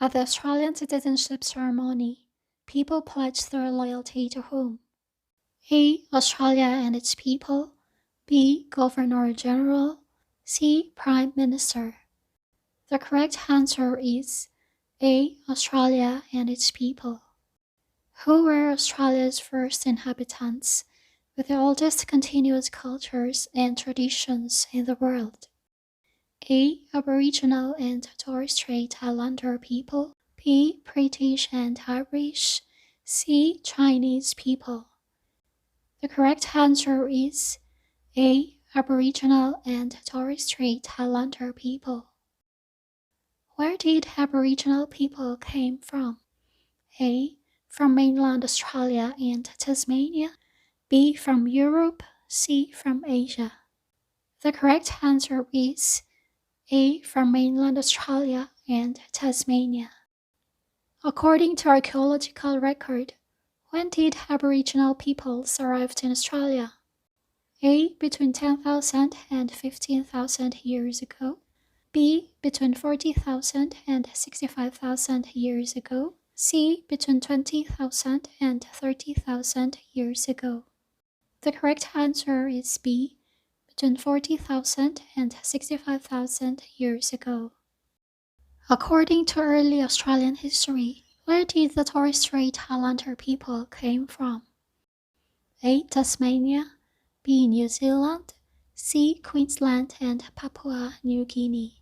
At the Australian citizenship ceremony, people pledge their loyalty to whom? A. Australia and its people. B. Governor General. C. Prime Minister. The correct answer is A. Australia and its people. Who were Australia's first inhabitants, with the oldest continuous cultures and traditions in the world? A. Aboriginal and Torres Strait Islander people. B. British and Irish. C. Chinese people. The correct answer is A. Aboriginal and Torres Strait Islander people. Where did Aboriginal people came from? A. From mainland Australia and Tasmania. B. From Europe. C. From Asia. The correct answer is A. From mainland Australia and Tasmania. According to archaeological record, when did Aboriginal peoples arrive in Australia? A. Between 10,000 and 15,000 years ago. B. Between 40,000 and 65,000 years ago. C. Between 20,000 and 30,000 years ago. The correct answer is B. Between 40,000 and 65,000 years ago. According to early Australian history, where did the Torres Strait Islander people came from? A. Tasmania. B. New Zealand. C. Queensland and Papua New Guinea.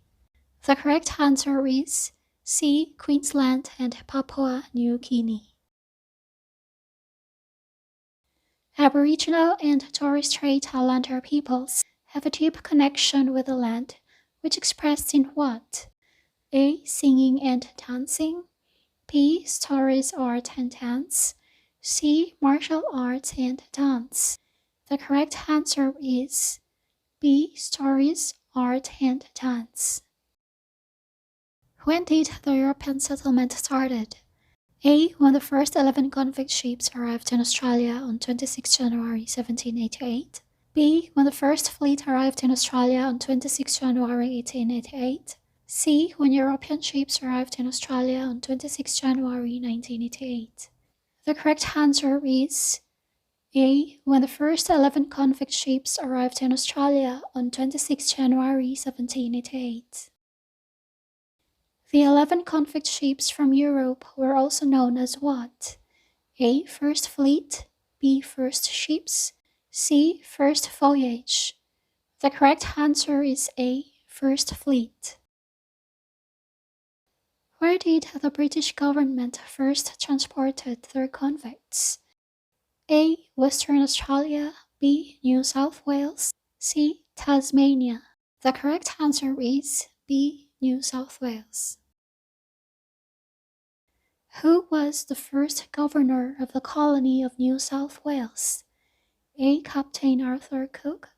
The correct answer is C. Queensland and Papua New Guinea. Aboriginal and Torres Strait Islander peoples have a deep connection with the land, which expressed in what? A. Singing and dancing. B. Stories, art, and dance. C. Martial arts and dance. The correct answer is B. Stories, art, and dance. When did the European settlement started? A. When the first 11 convict ships arrived in Australia on 26 January 1788. B. When the first fleet arrived in Australia on 26 January 1888. C. When European ships arrived in Australia on 26 January 1988. The correct answer is A. When the first 11 convict ships arrived in Australia on 26 January 1788. The 11 convict ships from Europe were also known as what? A. First Fleet. B. First Ships. C. First Voyage. The correct answer is A. First Fleet. Where did the British government first transported their convicts? A. Western Australia. B. New South Wales. C. Tasmania. The correct answer is B. New South Wales. Who was the first governor of the colony of New South Wales? A. Captain Arthur Cook.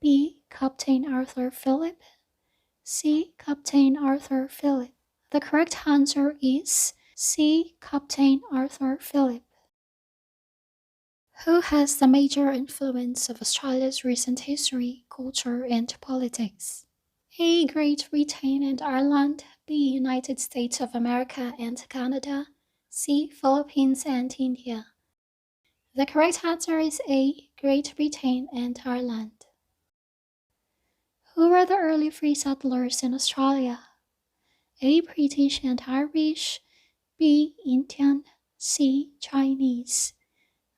B. Captain Arthur Phillip. C. Captain Arthur Phillip. The correct answer is C. Captain Arthur Phillip. Who has the major influence of Australia's recent history, culture, and politics? A. Great Britain and Ireland. B. United States of America and Canada. C. Philippines and India. The correct answer is A. Great Britain and Ireland. Who were the early free settlers in Australia? A. British and Irish. B. Indian. C. Chinese.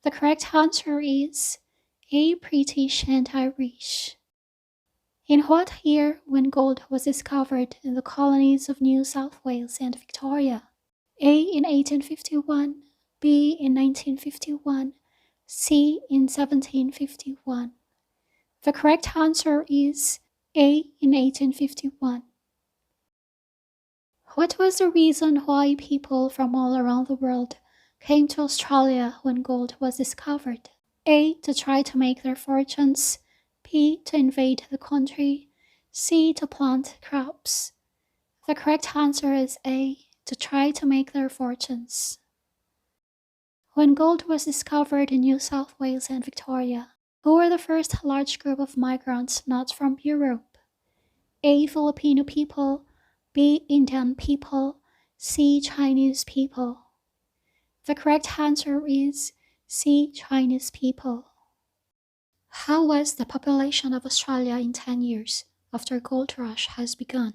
The correct answer is A. British and Irish. In what year when gold was discovered in the colonies of New South Wales and Victoria? A. In 1851. B. In 1951. C. In 1751. The correct answer is A. In 1851. What was the reason why people from all around the world came to Australia when gold was discovered? A. To try to make their fortunes. B. To invade the country. C. To plant crops. The correct answer is A. To try to make their fortunes. When gold was discovered in New South Wales and Victoria, who were the first large group of migrants not from Europe? A. Filipino people. B. Indian people. C. Chinese people. The correct answer is C. Chinese people. How was the population of Australia in 10 years after gold rush has begun?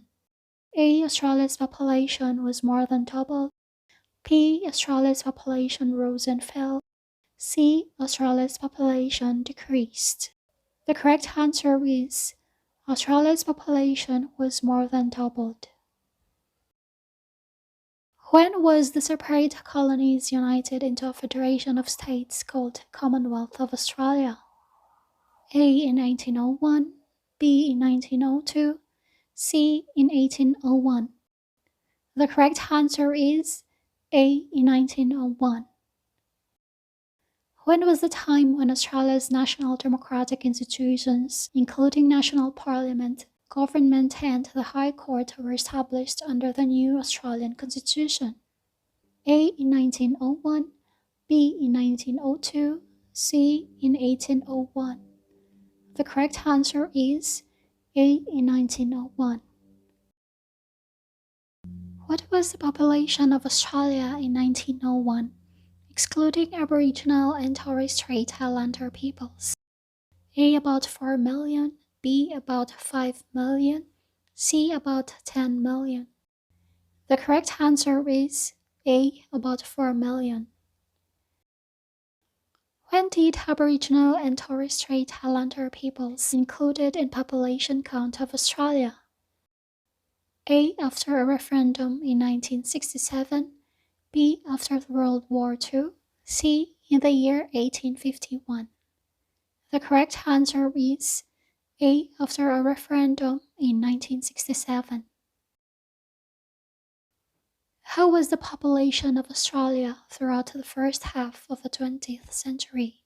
A. Australia's population was more than doubled. B. Australia's population rose and fell. C. Australia's population decreased. The correct answer is Australia's population was more than doubled. When was the separate colonies united into a federation of states called Commonwealth of Australia? A. in 1901, B. in 1902, C. in 1801. The correct answer is A. in 1901. When was the time when Australia's national democratic institutions, including National Parliament, government and the High Court, were established under the new Australian Constitution? A. in 1901, B. in 1902, C. in 1801. The correct answer is A. in 1901. What was the population of Australia in 1901, excluding Aboriginal and Torres Strait Islander peoples? A. About 4 million, B. About 5 million, C. About 10 million. The correct answer is A. About 4 million. When did Aboriginal and Torres Strait Islander peoples included in population count of Australia? A. After a referendum in 1967, B. After World War II, C. in the year 1851. The correct answer is A. After a referendum in 1967. How was the population of Australia throughout the first half of the 20th century?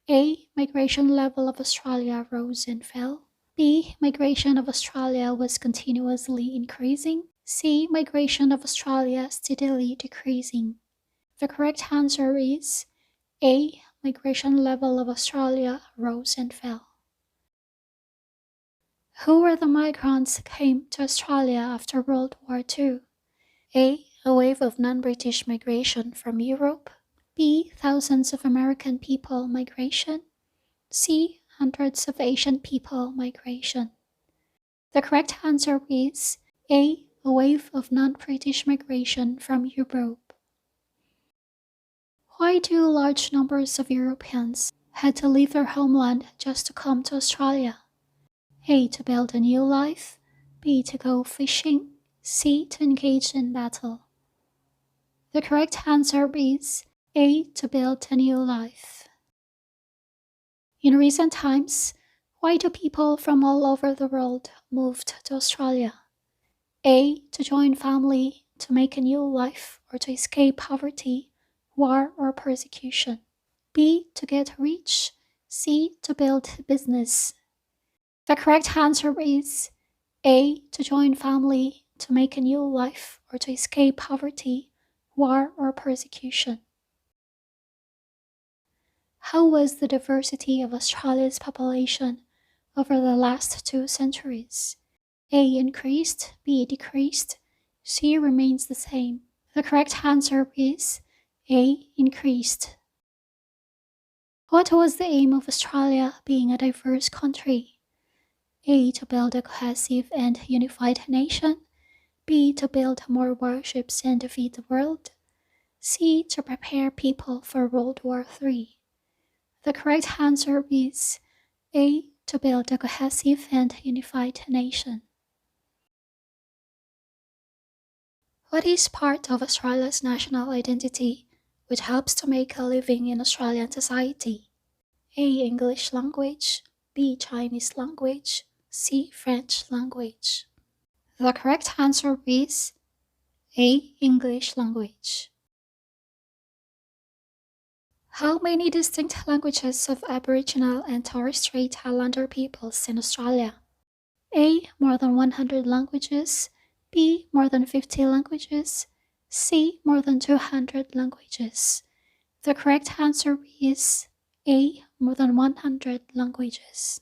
A. Migration level of Australia rose and fell. B. Migration of Australia was continuously increasing. C. Migration of Australia steadily decreasing. The correct answer is A. Migration level of Australia rose and fell. Who were the migrants who came to Australia after World War II? A. A wave of non-British migration from Europe. B. Thousands of American people migration. C. Hundreds of Asian people migration. The correct answer is A. A wave of non-British migration from Europe. Why do large numbers of Europeans had to leave their homeland just to come to Australia? A. To build a new life. B. To go fishing. C. To engage in battle. The correct answer is A. To build a new life. In recent times, why do people from all over the world moved to Australia? A. To join family, to make a new life, or to escape poverty, war, or persecution. B. To get rich. C. To build business. The correct answer is A. To join family, to make a new life, or to escape poverty, war, or persecution. How was the diversity of Australia's population over the last 2 centuries? A. Increased, B. Decreased, C. Remains the same. The correct answer is A. Increased. What was the aim of Australia being a diverse country? A. To build a cohesive and unified nation. B. To build more warships and defeat the world. C. To prepare people for World War III. The correct answer is A. To build a cohesive and unified nation. What is part of Australia's national identity which helps to make a living in Australian society? A. English language, B. Chinese language, C. French language. The correct answer is A. English language. How many distinct languages of Aboriginal and Torres Strait Islander peoples in Australia? A. More than 100 languages, B. More than 50 languages, C. More than 200 languages. The correct answer is A. More than 100 languages.